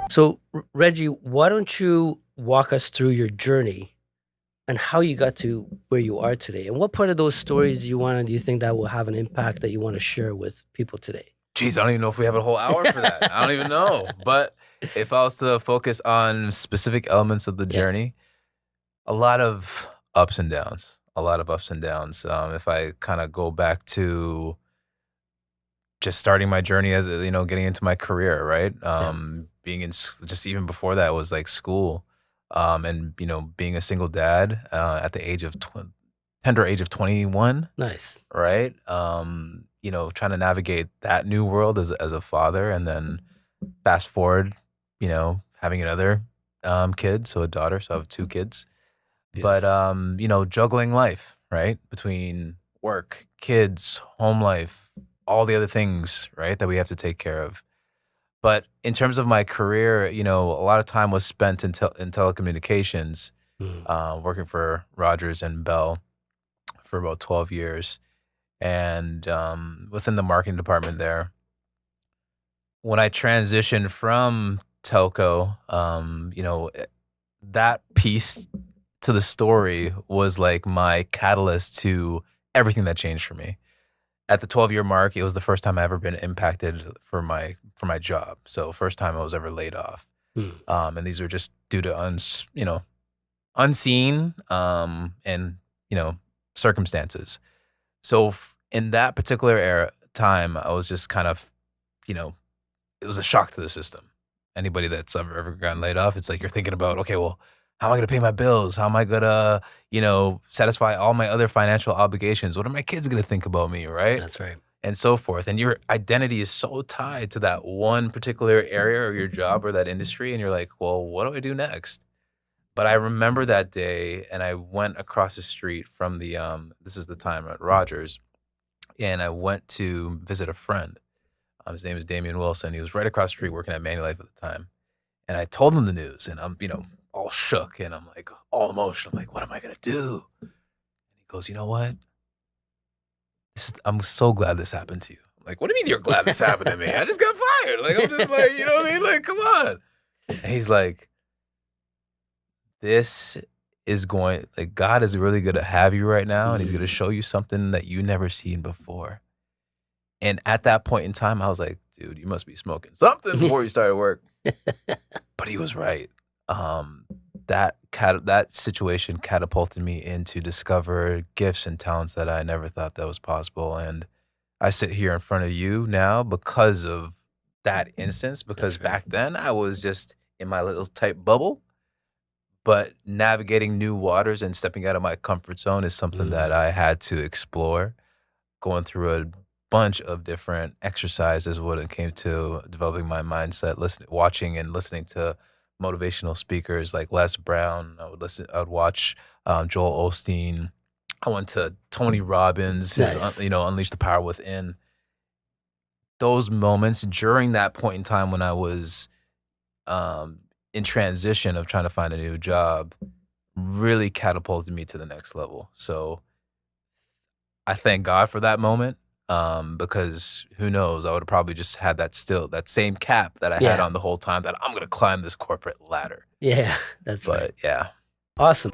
So, Reggie, why don't you walk us through your journey and how you got to where you are today? And what part of those stories do you think that will have an impact that you want to share with people today? Geez, I don't even know if we have a whole hour for that. I don't even know. But if I was to focus on specific elements of the Yeah. journey, a lot of ups and downs. A lot of ups and downs. If I kind of go back to just starting my journey as getting into my career, right? Yeah. Being just even before that was like school, and being a single dad at the tender age of 21, Nice. right? Trying to navigate that new world as a father, and then fast forward, having another kid, so a daughter, so I have two kids. But Beautiful. juggling life, right? Between work, kids, home life, all the other things, right, that we have to take care of. But in terms of my career, a lot of time was spent in telecommunications, Mm. working for Rogers and Bell for about 12 years, and within the marketing department there. When I transitioned from telco, that piece to the story was like my catalyst to everything that changed for me. At the 12-year mark, it was the first time I ever been impacted for my job. So first time I was ever laid off. Mm. And these were just due to unseen and circumstances. So in that particular time, I was just kind of, it was a shock to the system. Anybody that's ever gotten laid off, it's like you're thinking about, okay, well, how am I going to pay my bills? How am I going to, satisfy all my other financial obligations? What are my kids going to think about me, right? That's right. And so forth. And your identity is so tied to that one particular area or your job or that industry. And you're like, well, what do I do next? But I remember that day, and I went across the street from this is the time at Rogers, and I went to visit a friend. His name is Damian Wilson. He was right across the street working at Manulife at the time. And I told him the news, and I'm, all shook, and I'm like all emotional. I'm like, what am I gonna do? And he goes, you know what? I'm so glad this happened to you. I'm like, what do you mean you're glad this happened to me? I just got fired. Like, I'm just like, you know what I mean? Like, come on. And he's like, this is going, like, God is really gonna have you right now, and he's gonna show you something that you never seen before. And at that point in time, I was like, dude, you must be smoking something before you started work. But he was right. That situation catapulted me into discover gifts and talents that I never thought that was possible. And I sit here in front of you now because of that instance, because That's right. back then I was just in my little tight bubble. But navigating new waters and stepping out of my comfort zone is something that I had to explore, going through a bunch of different exercises when it came to developing my mindset, watching and listening to motivational speakers like Les Brown. I would watch Joel Osteen. I went to Tony Robbins, his Nice. Unleash the Power Within. Those moments during that point in time when I was in transition of trying to find a new job really catapulted me to the next level. So I thank God for that moment, because who knows, I would have probably just had that same cap that I had Yeah. on the whole time, that I'm gonna climb this corporate ladder. Yeah, that's right. But yeah. Awesome.